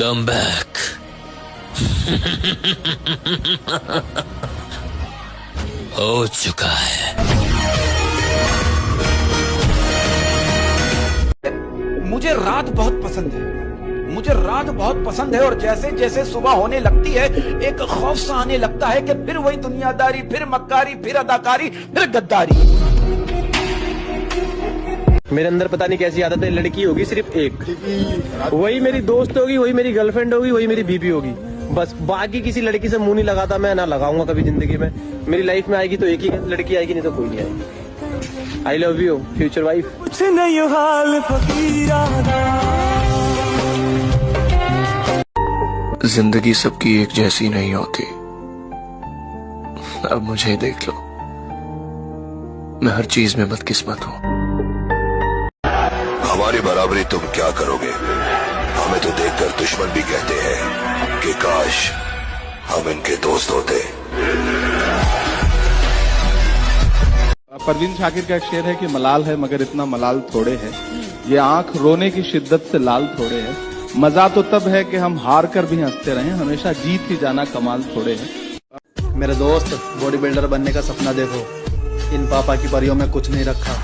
Come back. हो चुका है। मुझे रात बहुत पसंद है, मुझे रात बहुत पसंद है। और जैसे जैसे सुबह होने लगती है एक खौफ सा आने लगता है कि फिर वही दुनियादारी, फिर मक्कारी, फिर अदाकारी, फिर गद्दारी। मेरे अंदर पता नहीं कैसी आदत है, लड़की होगी सिर्फ एक, वही मेरी दोस्त होगी, वही मेरी गर्लफ्रेंड होगी, वही मेरी बीबी होगी, बस। बाकी किसी लड़की से मुंह नहीं लगाता मैं, ना लगाऊंगा कभी जिंदगी में। मेरी लाइफ में आएगी तो एक ही लड़की आएगी, नहीं तो कोई नहीं आएगी। I love you future wife. कुछ नहीं हाल फकीराना। जिंदगी सबकी एक जैसी नहीं होती। अब मुझे देख लो, मैं हर चीज में बदकिस्मत हूँ। हमारी बराबरी तुम क्या करोगे? हमें तो देखकर दुश्मन भी कहते हैं कि काश हम इनके दोस्त होते। परवीन शाकिर का एक शेर है कि मलाल है मगर इतना मलाल थोड़े है, ये आंख रोने की शिद्दत से लाल थोड़े है। मजा तो तब है कि हम हार कर भी हंसते रहें, हमेशा जीत ही जाना कमाल थोड़े है। मेरे दोस्त, बॉडी बिल्डर बनने का सपना देखो, इन पापा की परियों में कुछ नहीं रखा।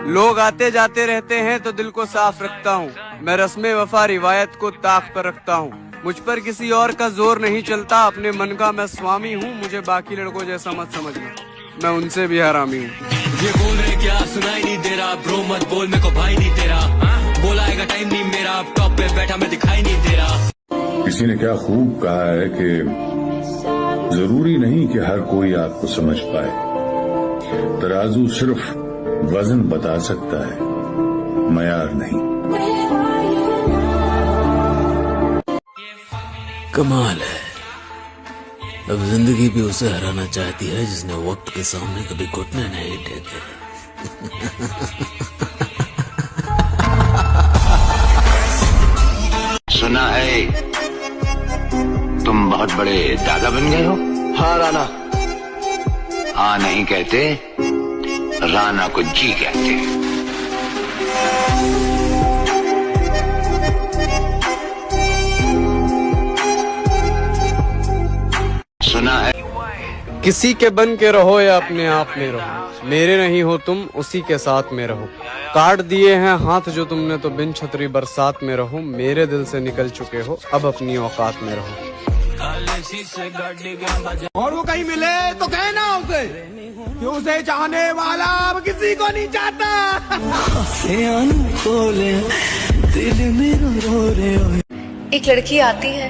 लोग आते जाते रहते हैं तो दिल को साफ रखता हूँ, मैं रस्मे वफा रिवायत को ताक पर रखता हूँ। मुझ पर किसी और का जोर नहीं चलता, अपने मन का मैं स्वामी हूँ। मुझे बाकी लड़कों जैसा मत समझना, मैं उनसे भी हरामी हूँ। ये बोल रहे क्या सुनाई नहीं दे रहा, ब्रो मत बोल मेरे को भाई नहीं तेरा। बोलाएगा टाइम नहीं मेरा, अब टॉप पे बैठा मैं दिखाई नहीं दे रहा। किसी ने क्या खूब कहा है कि जरूरी नहीं कि हर कोई आपको समझ पाए। तराजू सिर्फ वजन बता सकता है, मयार नहीं। कमाल है, अब जिंदगी भी उसे हराना चाहती है जिसने वक्त के सामने कभी घुटने नहीं टेके। सुना है तुम बहुत बड़े दादा बन गए हो? हाँ राना। हाँ नहीं कहते, राना को जी कहते हैं। सुना है किसी के बन के रहो या अपने आप में रहो, मेरे नहीं हो तुम उसी के साथ में रहो। काट दिए हैं हाथ जो तुमने तो बिन छतरी बरसात में रहो। मेरे दिल से निकल चुके हो, अब अपनी औकात में रहो। और वो कहीं मिले तो कहना उसे कि उसे चाहने वाला अब किसी को नहीं चाहता। दिल मेरा रो रे। एक लड़की आती है,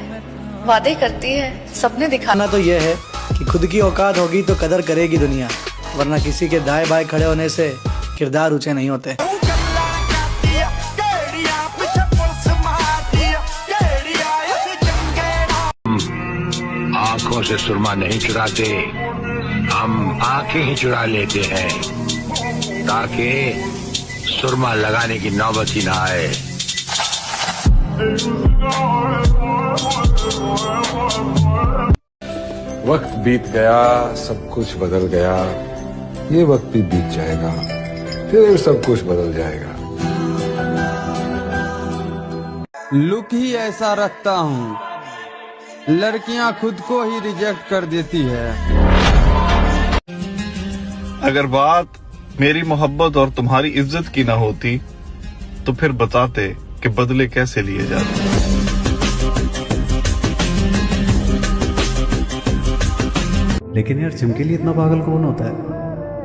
वादे करती है, सपने दिखाना तो यह है कि खुद की औकात होगी तो कदर करेगी दुनिया, वरना किसी के दाएं बाएं खड़े होने से किरदार ऊंचे नहीं होते। आंखों से सुरमा नहीं चुराते, हम आंखें ही चुरा लेते हैं ताकि सुरमा लगाने की नौबत ही ना आए। वक्त बीत गया, सब कुछ बदल गया, ये वक्त भी बीत जाएगा, फिर सब कुछ बदल जाएगा। लुक ही ऐसा रखता हूँ, लड़कियां खुद को ही रिजेक्ट कर देती है। अगर बात मेरी मोहब्बत और तुम्हारी इज्जत की ना होती तो फिर बताते कि बदले कैसे लिए जाते। लेकिन यार जिम के लिए इतना पागल कौन होता है?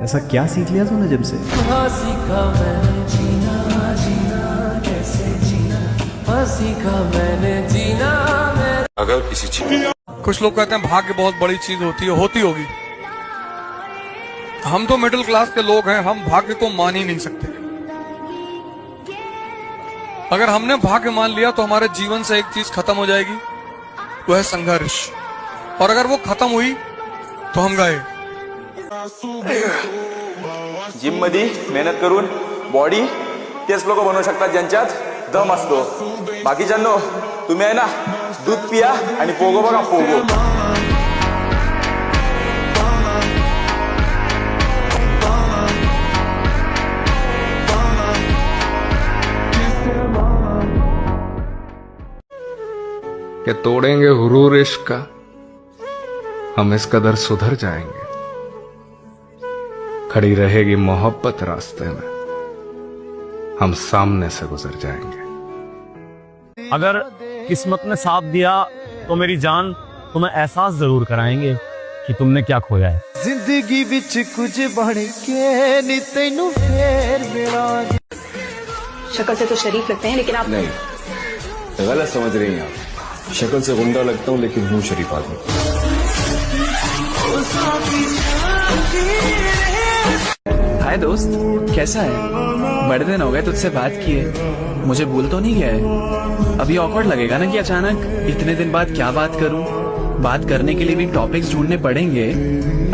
ऐसा क्या सीख लिया तूने जिम से? सीखा मैंने जीना, जीना कैसे जीना, सीखा मैंने जीना। अगर किसी चीज, कुछ लोग कहते हैं भाग्य बहुत बड़ी चीज होती है, होती होगी। हम तो मिडिल क्लास के लोग हैं, हम भाग्य को मान ही नहीं सकते। अगर हमने भाग्य मान लिया तो हमारे जीवन से एक चीज खत्म हो जाएगी, वो है संघर्ष। और अगर वो खत्म हुई तो हम गए। जिम मध्ये मेहनत करून बॉडी तेच लोक बनवू शकतात ज्यांच्यात दम असतो। बाकीच्यांनो तुम्ही आहे ना, दूध पिया आणि पोगो बघा, पोगो। कि तोड़ेंगे हुरूर इश्क का, हम इस कदर सुधर जाएंगे, खड़ी रहेगी मोहब्बत रास्ते में, हम सामने से गुजर जाएंगे। अगर किस्मत ने साथ दिया तो मेरी जान तुम्हें एहसास जरूर कराएंगे कि तुमने क्या खोया है। जिंदगी विच कुछ बन के नी तैनू फेर मिलांगे। शक्ल से तो शरीफ लगते हैं लेकिन आप नहीं, गलत समझ रही हैं आप। शक्ल से गुंडा लगता हूँ लेकिन हूँ शरीफ आदमी। हाय दोस्त, कैसा है? बड़े दिन हो गए तुझसे बात किए, मुझे भूल तो नहीं गया है? अभी ऑकवर्ड लगेगा ना कि अचानक इतने दिन बाद क्या बात करूं? बात करने के लिए भी टॉपिक्स ढूंढने पड़ेंगे।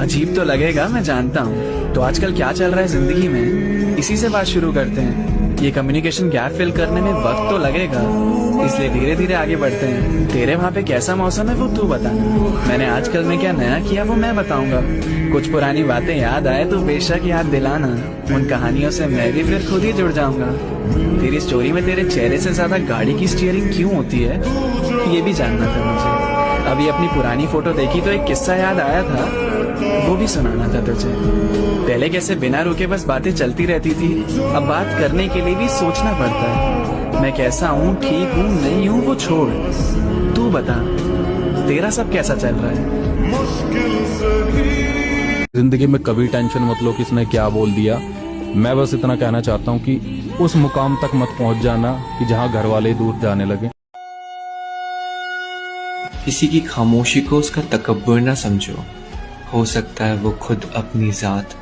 अजीब तो लगेगा, मैं जानता हूं। तो आजकल क्या चल रहा है जिंदगी में, इसी से बात शुरू करते हैं। ये कम्युनिकेशन गैप फिल करने में वक्त तो लगेगा, इसलिए धीरे धीरे आगे बढ़ते हैं। तेरे वहाँ पे कैसा मौसम है वो तू बताना, मैंने आजकल में क्या नया किया वो मैं बताऊंगा। कुछ पुरानी बातें याद आए तो बेशक याद दिलाना, उन कहानियों से मैं भी फिर खुद ही जुड़ जाऊंगा। तेरी स्टोरी में तेरे चेहरे से ज्यादा गाड़ी की स्टीयरिंग क्यों होती है, ये भी जानना था मुझे। अभी अपनी पुरानी फोटो देखी तो एक किस्सा याद आया था, वो भी सुनाना था तुझे। पहले कैसे बिना रुके बस बातें चलती रहती थी, अब बात करने के लिए भी सोचना पड़ता है। मैं कैसा हूँ, ठीक हूँ, नहीं हूँ वो छोड़, तू बता तेरा सब कैसा चल रहा है? जिंदगी में कभी टेंशन मत लो किसने क्या बोल दिया। मैं बस इतना कहना चाहता हूँ कि उस मुकाम तक मत पहुँच जाना कि जहाँ घर वाले दूर जाने लगे। किसी की खामोशी को उसका तकब्बुर ना समझो, हो सकता है वो खुद अपनी जात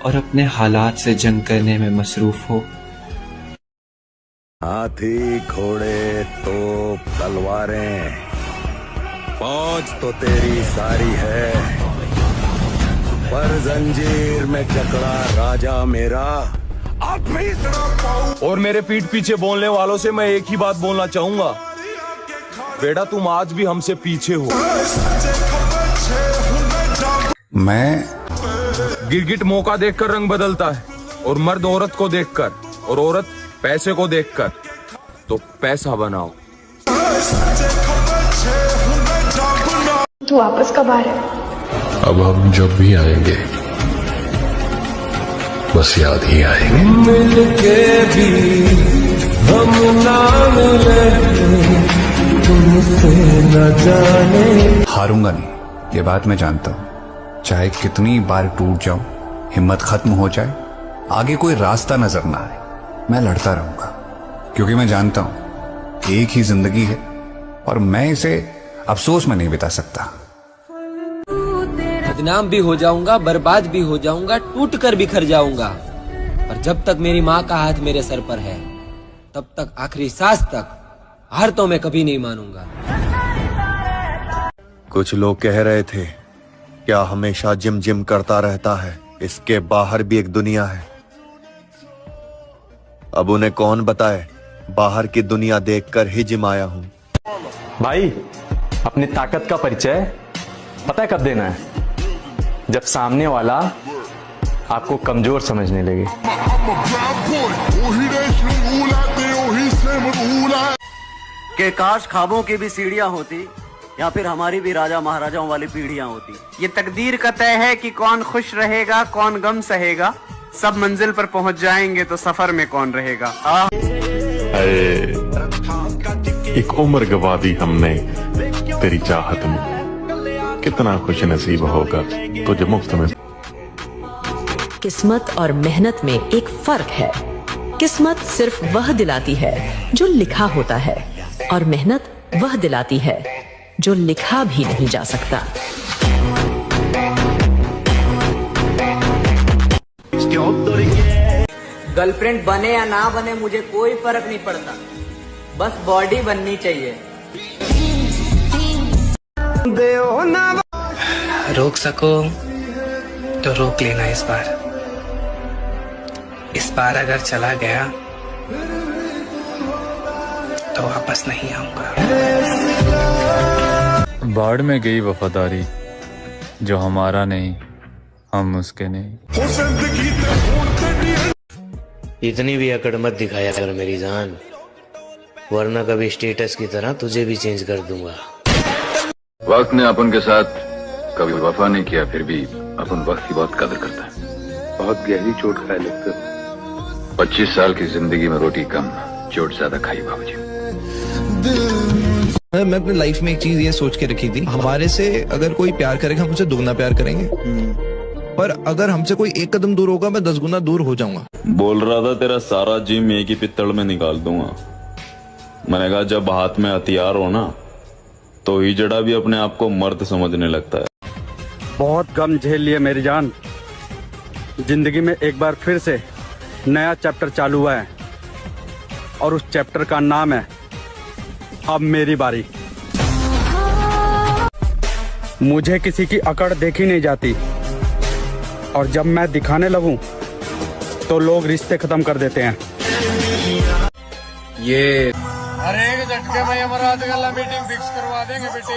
और अपने हालात से जंग करने में मसरूफ हो। हाथी, घोड़े, तोप, तलवारें, फौज तो तेरी सारी है, पर जंजीर में जकड़ा राजा मेरा अब भी। और मेरे पीठ पीछे बोलने वालों से मैं एक ही बात बोलना चाहूंगा, बेटा तुम आज भी हमसे पीछे हो। मैं गिरगिट मौका देखकर रंग बदलता है, और मर्द औरत को देखकर, और औरत पैसे को देखकर। तो पैसा बनाओ। तू वापस कब आ रहा है? अब हम जब भी आएंगे बस याद ही आएंगे। मिलके भी हम ना मिले, तुमसे न जाने। हारूंगा नहीं, ये बात मैं जानता हूँ। चाहे कितनी बार टूट जाऊं, हिम्मत खत्म हो जाए, आगे कोई रास्ता नजर ना आए, मैं लड़ता रहूंगा, क्योंकि मैं जानता हूं एक ही जिंदगी है और मैं इसे अफसोस में नहीं बिता सकता। बदनाम भी हो जाऊंगा, बर्बाद भी हो जाऊंगा, टूट कर बिखर जाऊंगा, पर जब तक मेरी माँ का हाथ मेरे सर पर है तब तक, आखिरी सांस तक हार तो मैं कभी नहीं मानूंगा। कुछ लोग कह रहे थे क्या हमेशा जिम जिम करता रहता है, इसके बाहर भी एक दुनिया है। अब उन्हें कौन बताए, बाहर की दुनिया देखकर ही जिम आया हूं। भाई अपनी ताकत का परिचय पता है कब देना है? जब सामने वाला आपको कमजोर समझने लगे। के काश ख्वाबों की भी सीढ़ियां होती, या फिर हमारी भी राजा महाराजाओं वाली पीढ़ियां होती। ये तकदीर का तय है कि कौन खुश रहेगा, कौन गम सहेगा। सब मंजिल पर पहुंच जाएंगे तो सफर में कौन रहेगा। एक उम्र गवा दी हमने तेरी चाहत में, कितना खुश नसीब होगा तुझे मुफ्त में। किस्मत और मेहनत में एक फर्क है। किस्मत सिर्फ वह दिलाती है जो लिखा होता है, और मेहनत वह दिलाती है जो लिखा भी नहीं जा सकता। गर्लफ्रेंड बने या ना बने मुझे कोई फर्क नहीं पड़ता, बस बॉडी बननी चाहिए। रोक सको तो रोक लेना। इस बार अगर चला गया तो वापस नहीं आऊंगा। बाढ़ में गई वफादारी, जो हमारा नहीं हम उसके नहीं। इतनी भी अकड़ मत दिखाया कर मेरी जान, वरना कभी स्टेटस की तरह तुझे भी चेंज कर दूंगा। वक्त ने अपन के साथ कभी वफा नहीं किया, फिर भी अपन वक्त की बहुत कदर करता है। बहुत गहरी चोट खाए लगते हो। 25 साल की जिंदगी में रोटी कम, चोट ज्यादा खाई बाबूजी। मैं अपनी लाइफ में एक चीज ये सोच के रखी थी, हमारे से अगर कोई प्यार करेगा हम उसे दुगना प्यार करेंगे, पर अगर हमसे कोई एक कदम दूर होगा मैं 10 गुना दूर हो जाऊंगा। बोल रहा था तेरा सारा जिम एक ही पित्तल में निकाल दूंगा। मैंने कहा जब हाथ में हथियार हो ना तो हिजड़ा भी अपने आप को मर्द समझने लगता है। बहुत गम झेल लिए मेरी जान, जिंदगी में एक बार फिर से नया चैप्टर चालू हुआ है और उस चैप्टर का नाम है अब मेरी बारी। मुझे किसी की अकड़ देखी नहीं जाती और जब मैं दिखाने लगूं तो लोग रिश्ते खत्म कर देते हैं। ये अरे एक झटके में यमराज गला मीटिंग फिक्स करवा देंगे बेटे।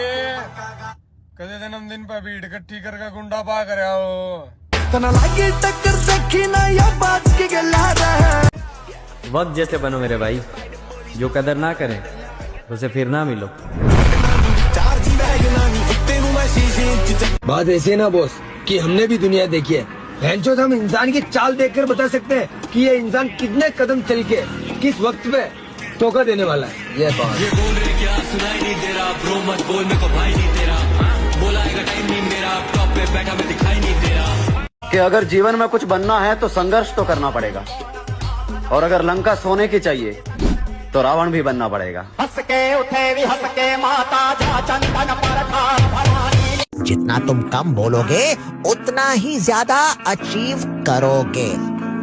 कदे जन्मदिन पे भीड़ इकट्ठी करके गुंडा पा कर आओ। वक्त जैसे बनो मेरे भाई, जो कदर ना करे उसे फिर ना मिलो। बात ऐसे ना बॉस कि हमने भी दुनिया देखी है। भैंचोद हम इंसान की चाल देखकर बता सकते हैं कि ये इंसान कितने कदम चल के किस वक्त पे धोखा देने वाला है। ये बात ये बोल रहे क्या सुनाई नहीं दे रहा, ब्रो मत बोल मेरे को भाई नहीं तेरा, बोलाएगा टाइम नहीं मेरा, टॉप पे बैठा मैं दिखाई नहीं दे रहा। कि अगर जीवन में कुछ बनना है तो संघर्ष तो करना पड़ेगा, और अगर लंका सोने की चाहिए तो रावण भी बनना पड़ेगा। हंस के उठे भी हंस के माता जा चंदन पर भवानी। जितना तुम कम बोलोगे उतना ही ज्यादा अचीव करोगे,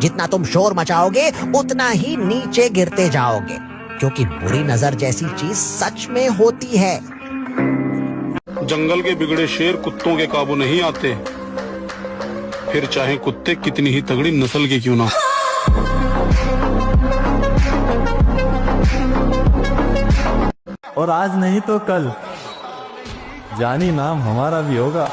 जितना तुम शोर मचाओगे उतना ही नीचे गिरते जाओगे, क्योंकि बुरी नजर जैसी चीज सच में होती है। जंगल के बिगड़े शेर कुत्तों के काबू नहीं आते, फिर चाहे कुत्ते कितनी ही तगड़ी नस्ल के क्यों ना। और आज नहीं तो कल जानी नाम हमारा भी होगा।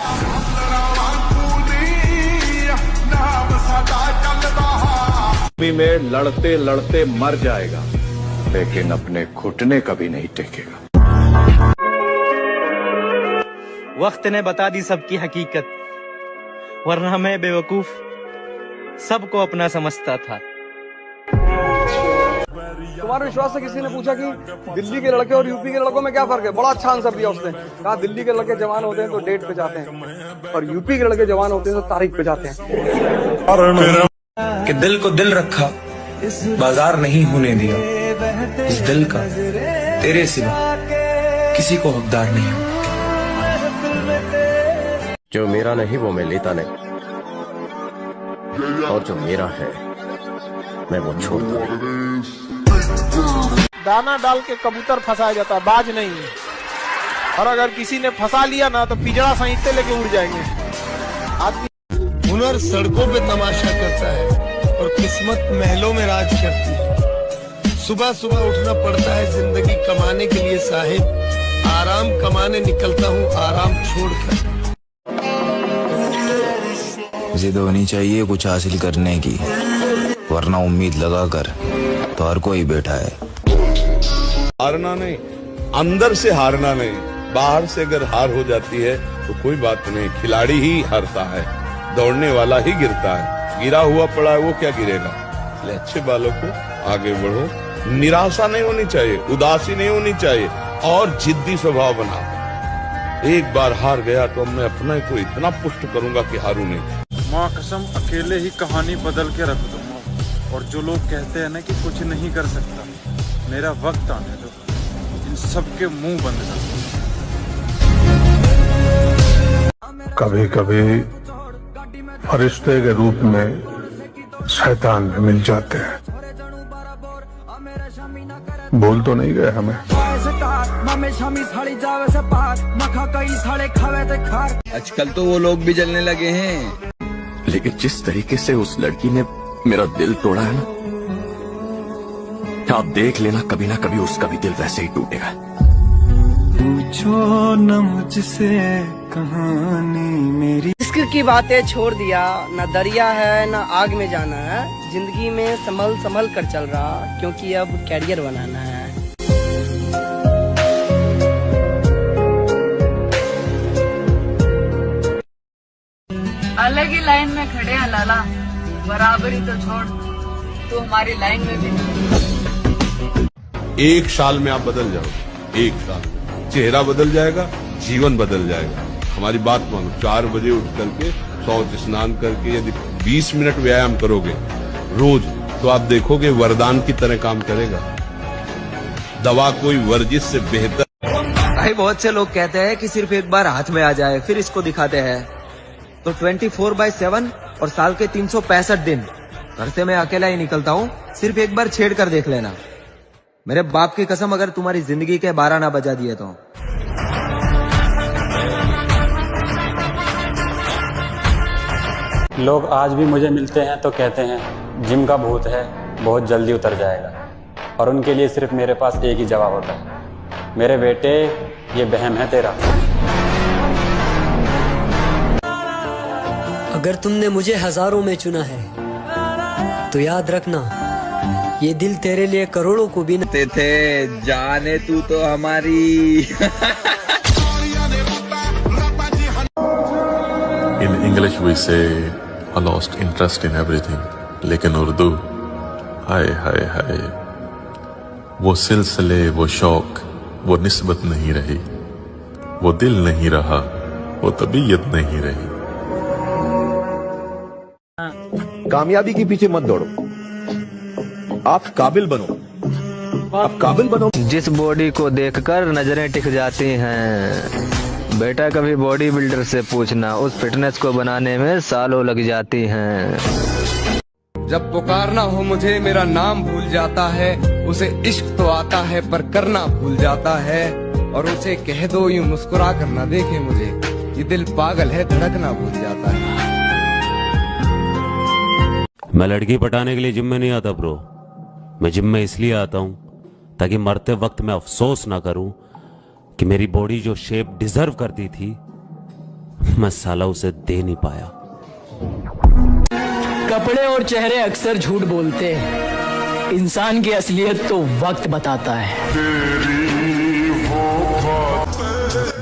में लड़ते लड़ते मर जाएगा, लेकिन अपने घुटने कभी नहीं टेकेगा। वक्त ने बता दी सबकी हकीकत, वरना मैं बेवकूफ सबको अपना समझता था। तुम्हारे विश्वास से किसी ने पूछा कि दिल्ली के लड़के और यूपी के लड़कों में क्या फर्क है, बड़ा अच्छा आंसर दिया उसने। कहा दिल्ली के लड़के जवान होते हैं तो डेट पे जाते हैं और यूपी के लड़के जवान होते हैं तो तारीख पे जाते हैं। कि दिल को दिल रखा, बाजार नहीं होने दिया, इस दिल का तेरे सिवा किसी को हकदार नहीं हो। जो मेरा नहीं वो मैं लेता नहीं, और जो मेरा है मैं वो छोड़ता नहीं। दाना डाल के कबूतर फंसाया जाता है, बाज नहीं। और अगर किसी ने फंसा लिया ना तो पिंजरा सहित लेके उड़ जाएंगे। हुनर सड़कों पे तमाशा करता है और किस्मत महलों में राज करती है। सुबह सुबह उठना पड़ता है जिंदगी कमाने के लिए साहिब, आराम कमाने निकलता हूँ आराम छोड़कर। जिद होनी चाहिए कुछ हासिल करने की, वरना उम्मीद लगाकर तो हर कोई बैठा है। हारना नहीं, अंदर से हारना नहीं, बाहर से अगर हार हो जाती है तो कोई बात नहीं, खिलाड़ी ही हारता है, दौड़ने वाला ही गिरता है। गिरा हुआ पड़ा है वो क्या गिरेगा। इसलिए अच्छे बालों को आगे बढ़ो, निराशा नहीं होनी चाहिए, उदासी नहीं होनी चाहिए, और जिद्दी स्वभाव बना। एक बार हार गया तो मैं अपने को इतना पुष्ट करूंगा कि हारू नहीं। माँ कसम अकेले ही कहानी बदल के रख दूंगा, और जो लोग कहते हैं ना कि कुछ नहीं कर सकता, मेरा वक्त आने दो, इन सबके मुंह बंद कर दो। कभी कभी फरिश्ते के रूप में शैतान भी मिल जाते हैं, भूल तो नहीं गए हमें। आजकल तो वो लोग भी जलने लगे हैं, लेकिन जिस तरीके से उस लड़की ने मेरा दिल तोड़ा है ना, आप देख लेना कभी ना कभी उसका भी दिल वैसे ही टूटेगा। पूछो न मुझसे कहानी मेरी। इश्क की बातें छोड़ दिया, न दरिया है न आग में जाना है, जिंदगी में संभल संभल कर चल रहा, क्योंकि अब कैरियर बनाना है। अलग ही लाइन में खड़े हैं लाला, बराबरी तो छोड़, तू हमारी लाइन में भी नहीं। 1 साल में आप बदल जाओगे, 1 साल में चेहरा बदल जाएगा, जीवन बदल जाएगा। हमारी बात मानो, 4 बजे उठ करके शौच स्नान करके यदि 20 मिनट व्यायाम करोगे रोज, तो आप देखोगे वरदान की तरह काम करेगा। दवा कोई वर्जिश से बेहतर। भाई बहुत से लोग कहते हैं कि सिर्फ एक बार हाथ में आ जाए फिर इसको दिखाते हैं, तो 24/7 और साल के 365 दिन घर से मैं अकेला ही निकलता हूँ। सिर्फ एक बार छेड़ कर देख लेना, मेरे बाप की कसम, अगर तुम्हारी जिंदगी के 12 ना बजा दिए तो। लोग आज भी मुझे मिलते हैं तो कहते हैं जिम का भूत है, बहुत जल्दी उतर जाएगा, और उनके लिए सिर्फ मेरे पास एक ही जवाब होता है, मेरे बेटे ये वहम है तेरा। अगर तुमने मुझे हजारों में चुना है तो याद रखना, ये दिल तेरे लिए करोड़ों को भी थे जाने तू तो हमारी। In English we say I lost interest in everything, लेकिन उर्दू हाय हाय हाय, वो सिलसिले, वो शौक, वो निस्बत नहीं रही, वो दिल नहीं रहा, वो तबीयत नहीं रही। कामयाबी के पीछे मत दौड़ो, आप काबिल बनो, आप काबिल बनो। जिस बॉडी को देखकर नजरें टिक जाती हैं, बेटा कभी बॉडी बिल्डर से पूछना, उस फिटनेस को बनाने में सालों लग जाती हैं। जब पुकारना हो मुझे मेरा नाम भूल जाता है, उसे इश्क तो आता है पर करना भूल जाता है, और उसे कह दो यूं मुस्कुरा कर ना देखे मुझे, ये दिल पागल है धड़कना भूल जाता है। मैं लड़की पटाने के लिए जिम में नहीं आता ब्रो, मैं जिम में इसलिए आता हूँ ताकि मरते वक्त मैं अफसोस ना करूं कि मेरी बॉडी जो शेप डिजर्व करती थी मैं साला उसे दे नहीं पाया। कपड़े और चेहरे अक्सर झूठ बोलते हैं, इंसान की असलियत तो वक्त बताता है।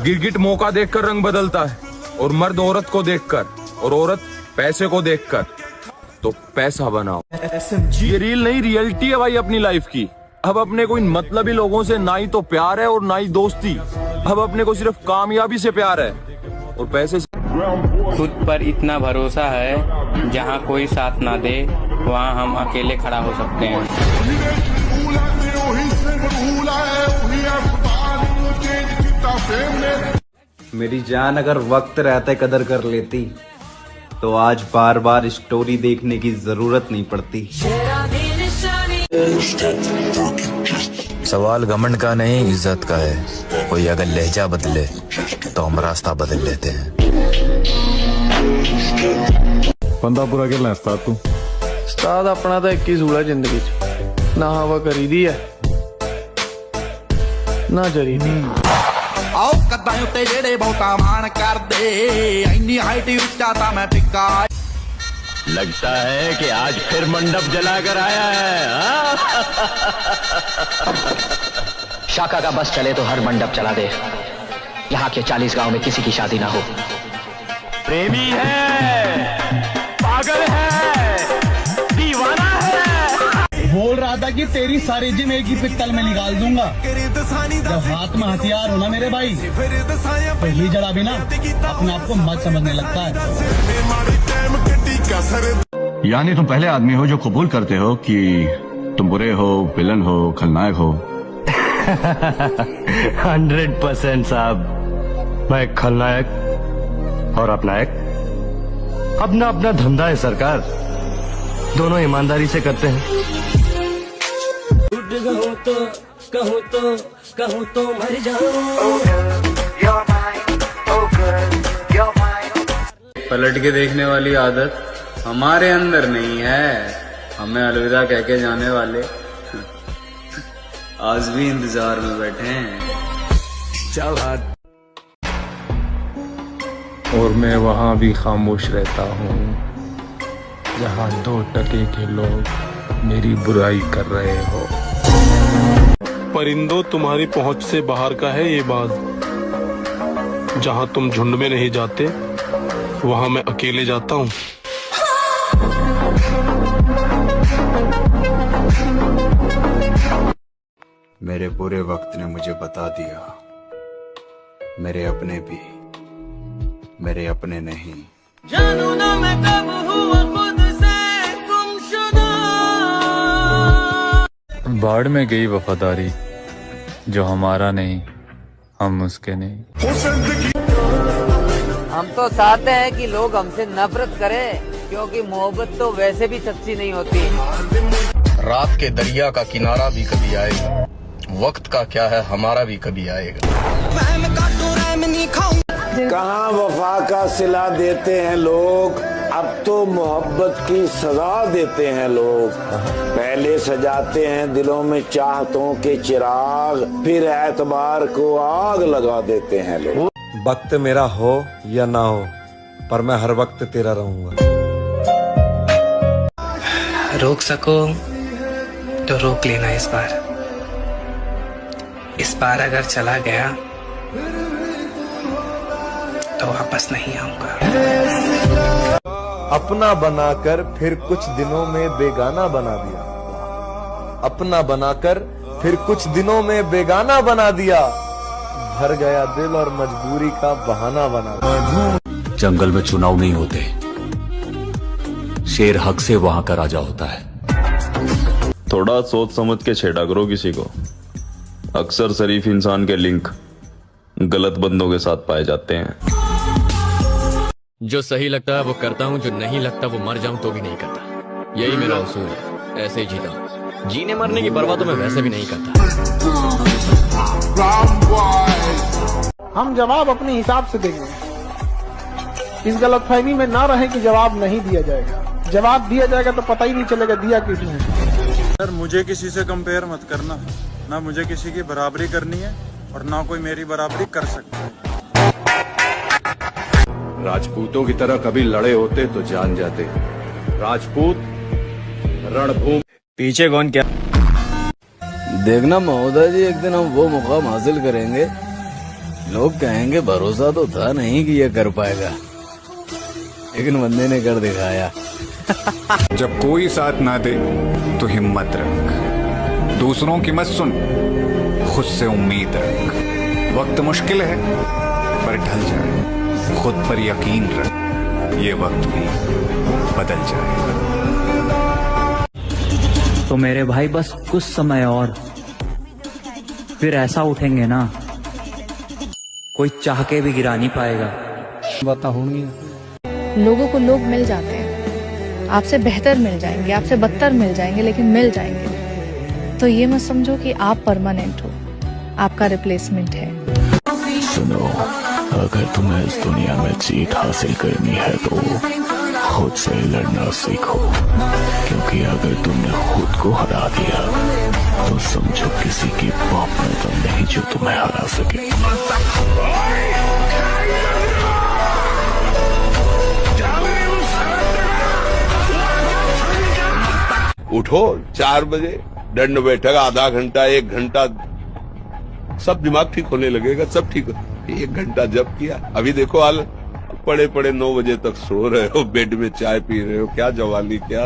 गिरगिट मौका देखकर रंग बदलता है, और मर्द औरत को देखकर, और औरत पैसे को देखकर। तो पैसा बनाओ। ये रील नहीं, रियलिटी है भाई अपनी लाइफ की। अब अपने को इन मतलबी लोगों से ना ही तो प्यार है और ना ही दोस्ती, अब अपने को सिर्फ कामयाबी से प्यार है और पैसे से। खुद पर इतना भरोसा है, जहाँ कोई साथ ना दे वहाँ हम अकेले खड़ा हो सकते हैं। मेरी जान अगर वक्त रहते कदर कर लेती तो आज बार बार स्टोरी देखने की जरूरत नहीं पड़ती। सवाल घमंड का नहीं, इज्जत का है। कोई अगर लहजा बदले तो हम रास्ता बदल लेते हैं। बंदा पूरा खेलना उस्ताद तू। उस्ताद अपना तो एक ही सूला जिंदगी च, ना हवा करी दी है ना जरी दी। आओ कदा उत्ते जेड़े बहुता मान कर दे, इन्नी हाइट उच्चा था मैं टिका। लगता है कि आज फिर मंडप जलाकर आया है। शाका का बस चले तो हर मंडप चला दे, यहाँ के 40 गांव में किसी की शादी ना हो। प्रेमी है, पागल है, दीवाना है। बोल रहा था कि तेरी सारी जिम एक ही पित्तल में निकाल दूंगा। जब हाथ में हथियार हो ना मेरे भाई, पहली जड़ा भी ना अपने आप को मत समझने लगता है। यानी तुम पहले आदमी हो जो कबूल करते हो कि तुम बुरे हो, विलन हो, खलनायक हो। 100% साहब, मैं खलनायक और अपनायक अपना अपना धंधा है सरकार, दोनों ईमानदारी से करते हैं। कहूँ तो मर जाऊं। पलट के देखने वाली आदत हमारे अंदर नहीं है, हमें अलविदा कह के जाने वाले आज भी इंतजार में बैठे हैं। चल और मैं वहाँ भी खामोश रहता हूँ जहाँ 2 टके के लोग मेरी बुराई कर रहे हो। परिंदों, तुम्हारी पहुंच से बाहर का है ये बाग, जहाँ तुम झुंड में नहीं जाते वहां मैं अकेले जाता हूँ। मेरे बुरे वक्त ने मुझे बता दिया, मेरे अपने भी मेरे अपने नहीं। जानू ना मैं कब हुआ खुद से गुमशुदा। बाढ़ में गई वफादारी, जो हमारा नहीं हम उसके नहीं। हम तो चाहते हैं कि लोग हमसे नफरत करें, क्योंकि मोहब्बत तो वैसे भी सच्ची नहीं होती। रात के दरिया का किनारा भी कभी आएगा, वक्त का क्या है हमारा भी कभी आएगा। कहाँ वफा का सिला देते हैं लोग, अब तो मोहब्बत की सजा देते हैं लोग। पहले सजाते हैं दिलों में चाहतों के चिराग, फिर एतबार को आग लगा देते हैं लोग। वक्त मेरा हो या ना हो, पर मैं हर वक्त तेरा रहूंगा। रोक सको तो रोक लेना इस बार। इस बार अगर चला गया तो वापस नहीं आऊंगा। अपना बनाकर फिर कुछ दिनों में बेगाना बना दिया, अपना बनाकर फिर कुछ दिनों में बेगाना बना दिया। भर गया दिल और मजबूरी का बहाना बना दिया। जंगल में चुनाव नहीं होते, शेर हक से वहां का राजा होता है। थोड़ा सोच समझ के छेड़ा करो किसी को। अक्सर शरीफ इंसान के लिंक गलत बंदों के साथ पाए जाते हैं। जो सही लगता है वो करता हूँ, जो नहीं लगता वो मर जाऊं तो भी नहीं करता। यही मेरा उसूल है, ऐसे ही जीता हूँ। जीने मरने की परवाह तो मैं वैसे भी नहीं करता। हम जवाब अपने हिसाब से देंगे। इस गलतफहमी में ना रहे कि जवाब नहीं दिया जाएगा। जवाब दिया जाएगा तो पता ही नहीं चलेगा दिया किसने। सर मुझे किसी से कंपेयर मत करना, ना मुझे किसी की बराबरी करनी है और ना कोई मेरी बराबरी कर सकता है। राजपूतों की तरह कभी लड़े होते तो जान जाते। राजपूत रणभूमि। पीछे कौन क्या? देखना महोदय जी, एक दिन हम वो मुकाम हासिल करेंगे, लोग कहेंगे भरोसा तो था नहीं कि ये कर पाएगा, लेकिन बंदे ने कर दिखाया। जब कोई साथ ना दे तो हिम्मत रख, दूसरों की मत सुन, खुद से उम्मीद रख। वक्त मुश्किल है पर ढल जाए, खुद पर यकीन रख, ये वक्त भी बदल जाएगा। तो मेरे भाई बस कुछ समय और, फिर ऐसा उठेंगे ना कोई चाह के भी गिरा नहीं पाएगा। लोगों को लोग मिल जाते हैं, आपसे बेहतर मिल जाएंगे, आपसे बदतर मिल जाएंगे, लेकिन मिल जाएंगे। तो ये मत समझो कि आप परमानेंट हो, आपका रिप्लेसमेंट है। सुनो, अगर तुम्हें इस दुनिया में जीत हासिल करनी है तो खुद से लड़ना सीखो, क्योंकि अगर तुमने खुद को हरा दिया तो समझो किसी की बाप में दम नहीं जो तुम्हें हरा सके। उठो 4 बजे, दंड बैठक आधा घंटा 1 घंटा, सब दिमाग ठीक होने लगेगा, सब ठीक हो। 1 घंटा जब किया, अभी देखो हाल, पड़े पड़े 9 बजे तक सो रहे हो, बेड में चाय पी रहे हो। क्या जवानी, क्या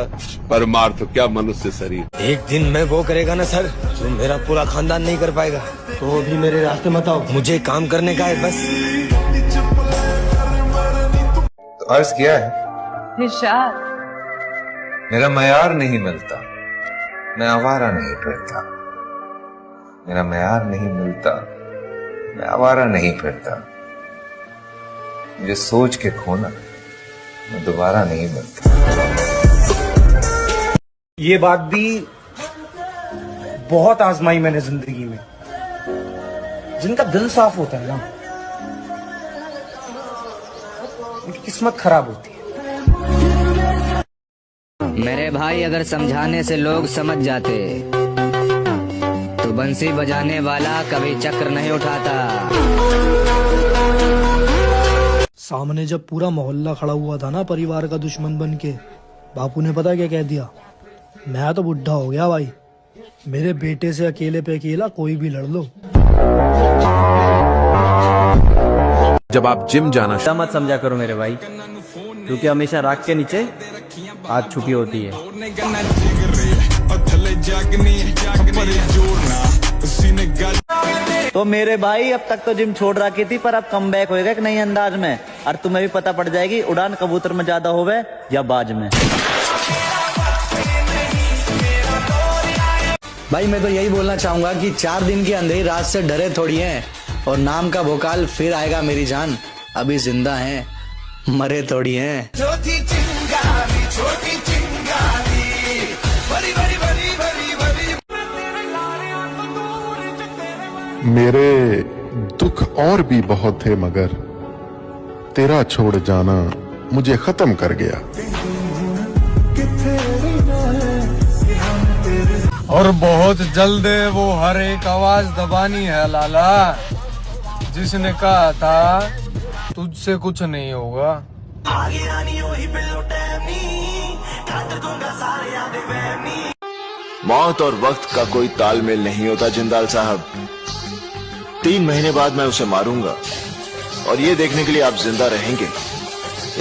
परमार्थ, क्या मनुष्य शरीर। एक दिन मैं वो करेगा ना सर, जो मेरा पूरा खानदान नहीं कर पाएगा, तो भी मेरे रास्ते मत आओ, मुझे काम करने का है बस। तो अर्ज किया है निशाद, मेरा मयार नहीं मिलता, मैं आवारा नहीं फिरता। मेरा मयार नहीं मिलता, मैं आवारा नहीं फिरता। मुझे सोच के खोना, मैं दोबारा नहीं मिलता। ये बात भी बहुत आजमाई मैंने जिंदगी में। जिनका दिल साफ होता है ना, उनकी किस्मत खराब होती है। मेरे भाई, अगर समझाने से लोग समझ जाते तो बंसी बजाने वाला कभी चक्र नहीं उठाता। सामने जब पूरा मोहल्ला खड़ा हुआ था ना परिवार का दुश्मन बन के, बापू ने पता क्या कह दिया? मैं तो बुढ़ा हो गया भाई, मेरे बेटे से अकेले पे अकेला कोई भी लड़ लो। जब आप जिम जाना मत समझा करो मेरे भाई, क्योंकि हमेशा राख के नीचे आग छुपी होती है। तो मेरे भाई अब तक तो जिम छोड़ रखी थी, पर अब कमबैक होएगा एक नई अंदाज में, और तुम्हें भी पता पड़ जाएगी उड़ान कबूतर में ज्यादा होवे या बाज में। भाई मैं तो यही बोलना चाहूंगा कि 4 दिन की अंधेरी रात से डरे थोड़ी हैं, और नाम का भोकाल फिर आएगा मेरी जान। अभी जिंदा हैं, मरे थोड़ी हैं। छोटी चिंगारी, छोटी चिंगारी, बड़ी बड़ी बड़ी बड़ी बड़ी। मेरे दुख और भी बहुत थे, मगर तेरा छोड़ जाना मुझे खत्म कर गया। और बहुत जल्द वो हर एक आवाज दबानी है लाला, जिसने कहा था तुझसे कुछ नहीं होगा। आगे आनी वही बिल्लो टैनी, काट दूंगा सारे यादें वहमी। मौत और वक्त का कोई तालमेल नहीं होता जिंदाल साहब। 3 महीने बाद मैं उसे मारूंगा, और ये देखने के लिए आप जिंदा रहेंगे,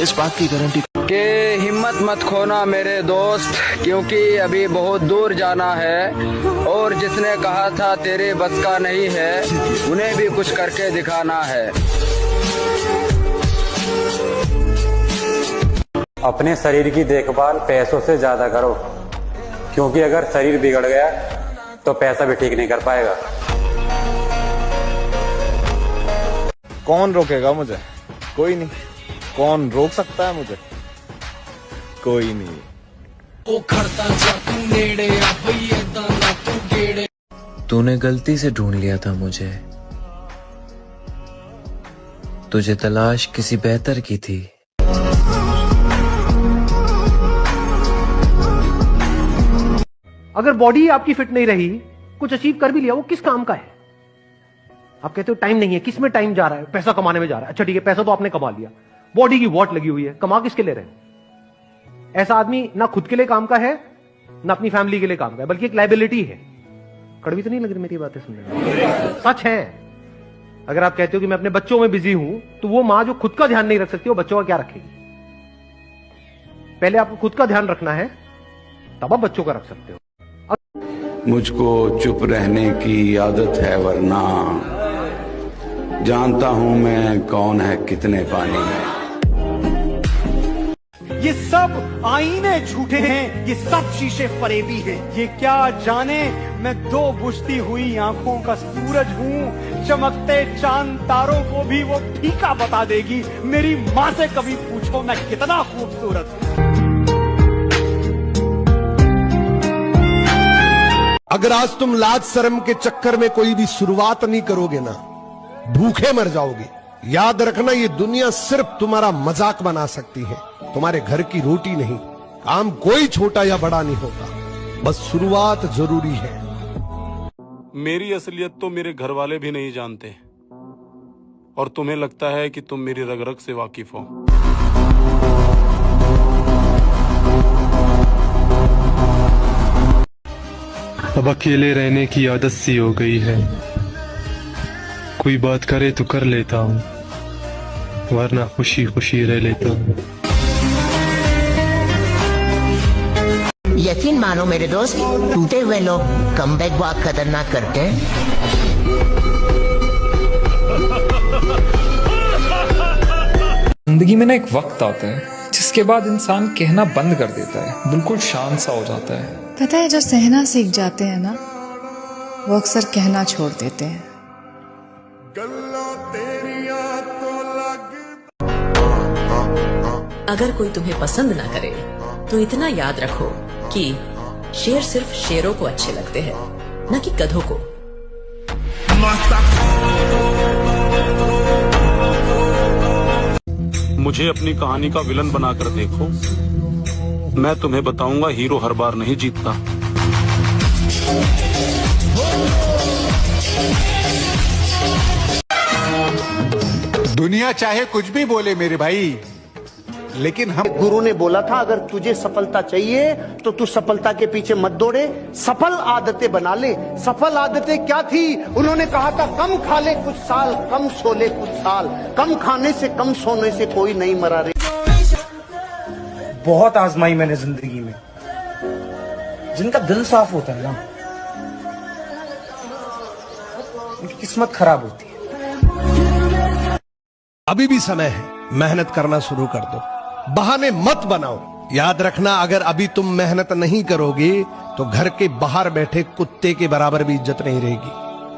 इस बात की गारंटी। के हिम्मत मत खोना मेरे दोस्त, क्योंकि अभी बहुत दूर जाना है, और जिसने कहा था तेरे बस का नहीं है, उन्हें भी कुछ करके दिखाना है। अपने शरीर की देखभाल पैसों से ज्यादा करो, क्योंकि अगर शरीर बिगड़ गया तो पैसा भी ठीक नहीं कर पाएगा। कौन रोकेगा मुझे? कोई नहीं। कौन रोक सकता है मुझे? कोई नहीं। तूने गलती से ढूंढ लिया था मुझे, तुझे तलाश किसी बेहतर की थी। अगर बॉडी आपकी फिट नहीं रही, कुछ अचीव कर भी लिया, वो किस काम का है? आप कहते हो टाइम नहीं है, किस में टाइम जा रहा है? पैसा कमाने में जा रहा है। अच्छा ठीक है, पैसा तो आपने कमा लिया, बॉडी की वॉट लगी हुई है, कमा किसके ले रहे हैं? ऐसा आदमी ना खुद के लिए काम का है, ना अपनी फैमिली के लिए काम का है, बल्कि एक लायबिलिटी है। कड़वी तो नहीं लग रही मेरी बातें सुनने में? सच है। अगर आप कहते हो कि मैं अपने बच्चों में बिजी हूं, तो वो मां जो खुद का ध्यान नहीं रख सकती, वो बच्चों का क्या रखेगी? पहले आपको खुद का ध्यान रखना है, तब आप बच्चों का रख सकते हो। मुझको चुप रहने की आदत है, वरना जानता हूं मैं कौन है कितने पानी में। ये सब आईने झूठे हैं, ये सब शीशे फरेबी हैं। ये क्या जाने मैं 2 बुझती हुई आंखों का सूरज हूं, चमकते चांद तारों को भी वो फीका बता देगी। मेरी माँ से कभी पूछो मैं कितना खूबसूरत हूं। अगर आज तुम लाज शर्म के चक्कर में कोई भी शुरुआत नहीं करोगे ना, भूखे मर जाओगे। याद रखना, ये दुनिया सिर्फ तुम्हारा मजाक बना सकती है, तुम्हारे घर की रोटी नहीं। काम कोई छोटा या बड़ा नहीं होता, बस शुरुआत जरूरी है। मेरी असलियत तो मेरे घर वाले भी नहीं जानते, और तुम्हें लगता है कि तुम मेरी रग रग से वाकिफ हो। अब अकेले रहने की आदत सी हो गई है, कोई बात करे तो कर लेता हूँ, वरना खुशी खुशी रह लेता हूँ। यकीन मानो मेरे दोस्त, टूटे हुए लोग कमबैक बहुत खतरनाक करते हैं। जिंदगी में ना एक वक्त आता है जिसके बाद इंसान कहना बंद कर देता है, बिल्कुल शांत सा हो जाता है। पता है, जो सहना सीख जाते हैं ना, वो अक्सर कहना छोड़ देते हैं। अगर कोई तुम्हें पसंद ना करे तो इतना याद रखो कि शेर सिर्फ शेरों को अच्छे लगते हैं, न कि गधों को। मुझे अपनी कहानी का विलन बनाकर देखो, मैं तुम्हें बताऊंगा हीरो हर बार नहीं जीतता। दुनिया चाहे कुछ भी बोले मेरे भाई, लेकिन हम गुरु ने बोला था, अगर तुझे सफलता चाहिए तो तू सफलता के पीछे मत दौड़े, सफल आदतें बना ले। सफल आदतें क्या थी? उन्होंने कहा था, कम खा ले कुछ साल, कम सो ले कुछ साल। कम खाने से कम सोने से कोई नहीं मरा रे। बहुत आजमाई मैंने जिंदगी में, जिनका दिल साफ होता है ना, उनकी किस्मत खराब होती है। अभी भी समय है, मेहनत करना शुरू कर दो, बहाने मत बनाओ। याद रखना, अगर अभी तुम मेहनत नहीं करोगे तो घर के बाहर बैठे कुत्ते के बराबर भी इज्जत नहीं रहेगी।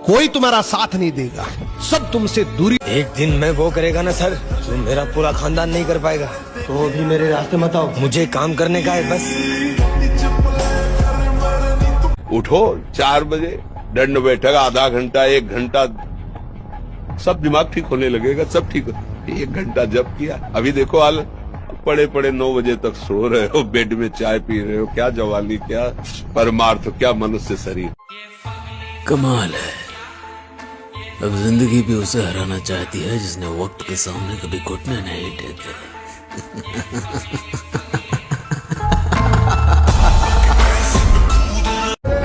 कोई तुम्हारा साथ नहीं देगा, सब तुमसे दूरी। एक दिन मैं वो करेगा ना सर, जो मेरा पूरा खानदान नहीं कर पाएगा, तो वो भी मेरे रास्ते मत आओ, मुझे काम करने का है बस। उठो 4 बजे, दंड बैठक आधा घंटा 1 घंटा, सब दिमाग ठीक होने लगेगा, सब ठीक हो। 1 घंटा जब किया, अभी देखो हाल, पड़े पड़े 9 बजे तक सो रहे हो, बेड में चाय पी रहे हो। क्या जवानी, क्या परमार्थ, क्या मनुष्य शरीर। कमाल है, अब जिंदगी भी उसे हराना चाहती है जिसने वक्त के सामने कभी घुटने नहीं टेके।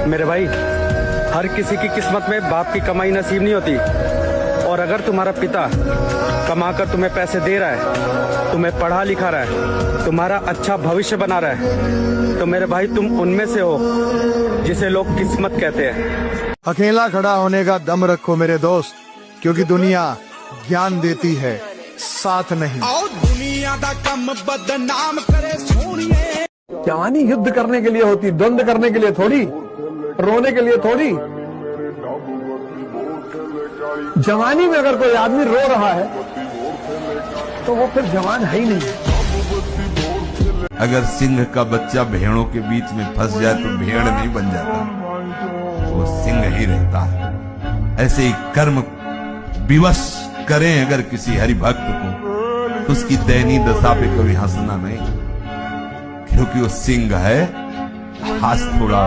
मेरे भाई, हर किसी की किस्मत में बाप की कमाई नसीब नहीं होती, और अगर तुम्हारा पिता कमाकर तुम्हें पैसे दे रहा है, तुम्हें पढ़ा लिखा रहा है, तुम्हारा अच्छा भविष्य बना रहा है, तो मेरे भाई तुम उनमें से हो जिसे लोग किस्मत कहते हैं। अकेला खड़ा होने का दम रखो मेरे दोस्त, क्योंकि दुनिया ज्ञान देती है, साथ नहीं। दुनिया दा कम बदनाम करे सोनिए। जवानी युद्ध करने के लिए होती, द्वंद्व करने के लिए थोड़ी, रोने के लिए थोड़ी। जवानी में अगर कोई आदमी रो रहा है तो वो फिर जवान है ही नहीं। अगर सिंह का बच्चा भेड़ों के बीच में फंस जाए तो भेड़ नहीं बन जाता, वो सिंह ही रहता है। ऐसे ही कर्म विवश करें अगर किसी हरि भक्त को, तो उसकी दयनीय दशा पे कभी हंसना नहीं, क्योंकि वो सिंह है। हाथ थोड़ा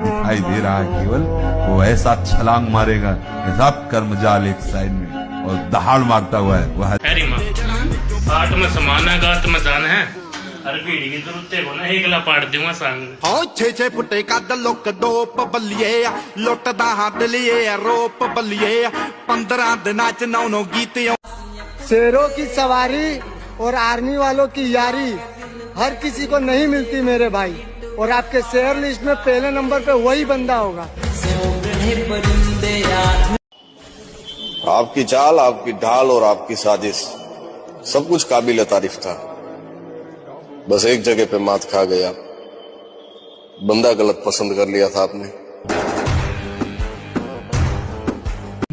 दिखाई दे रहा है केवल, वो ऐसा छलांग मारेगा, ऐसा कर्म जाल एक साइड में और दहाड़ मारता हुआ है वह। पाठ में समाना गात में जान है, हर पीढ़ी की जरूरत को ना एकला पाट दूंगा संग। हो 6 फुटे का दलोक डोप बलिए, लुटदा हाथ लिए रोप बलिए, 15 दिना च 9 गीतियों। शेरों की सवारी और आर्मी वालों की यारी हर किसी को नहीं मिलती मेरे भाई, और आपके शेयर लिस्ट में पहले नंबर पे वही बंदा होगा। आपकी चाल, आपकी ढाल और आपकी साजिश सब कुछ काबिल तारीफ था। बस एक जगह पे मात खा गया, बंदा गलत पसंद कर लिया था आपने।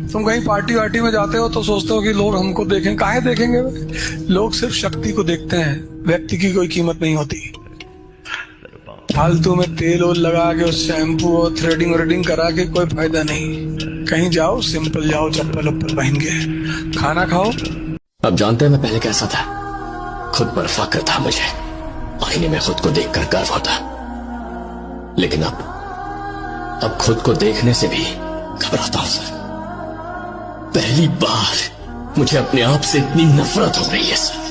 तुम कहीं पार्टी वार्टी में जाते हो तो सोचते हो कि लोग हमको देखें, काहे देखेंगे? लोग सिर्फ शक्ति को देखते हैं, व्यक्ति की कोई कीमत नहीं होती। फालतू में तेल ओल लगा के, शैम्पू और थ्रेडिंग व्रेडिंग करा के कोई फायदा नहीं। कहीं जाओ सिंपल जाओ, चप्पल उप्पल पहन के, खाना खाओ। अब जानते हैं मैं पहले कैसा था, खुद पर फख्र था मुझे, आईने में खुद को देखकर गर्व होता, लेकिन अब खुद को देखने से भी घबराता हूं सर। पहली बार मुझे अपने आप से इतनी नफरत हो रही है सर।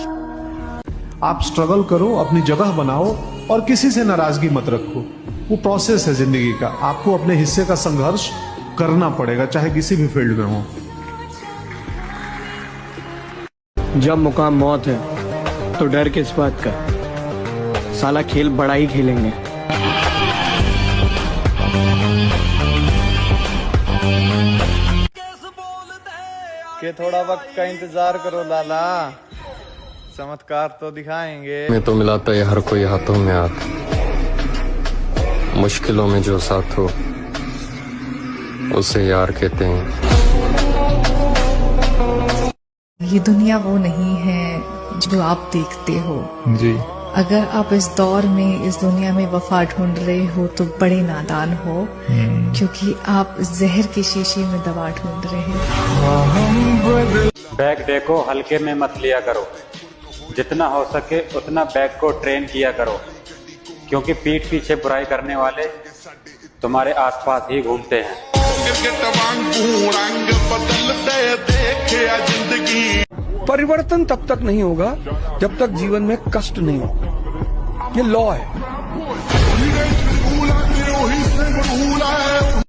आप स्ट्रगल करो, अपनी जगह बनाओ और किसी से नाराजगी मत रखो। वो प्रोसेस है जिंदगी का, आपको अपने हिस्से का संघर्ष करना पड़ेगा, चाहे किसी भी फील्ड में हो। जब मुकाम मौत है तो डर किस बात का, साला खेल बड़ा ही खेलेंगे। के थोड़ा वक्त का इंतजार करो लाला, चमत्कार तो दिखाएंगे। मैं तो मिलाता है हर कोई हाथों में हाथ, मुश्किलों में जो साथ हो उसे यार कहते हैं। ये दुनिया वो नहीं है जो आप देखते हो जी। अगर आप इस दौर में, इस दुनिया में वफा ढूंढ रहे हो तो बड़े नादान हो, क्योंकि आप जहर की शीशी में दवा ढूंढ रहे हो। बैग देखो, हल्के में मत लिया करो, जितना हो सके उतना बैग को ट्रेन किया करो, क्योंकि पीठ पीछे बुराई करने वाले तुम्हारे आसपास ही घूमते हैं। परिवर्तन तब तक नहीं होगा जब तक जीवन में कष्ट नहीं होगा, ये लॉ है।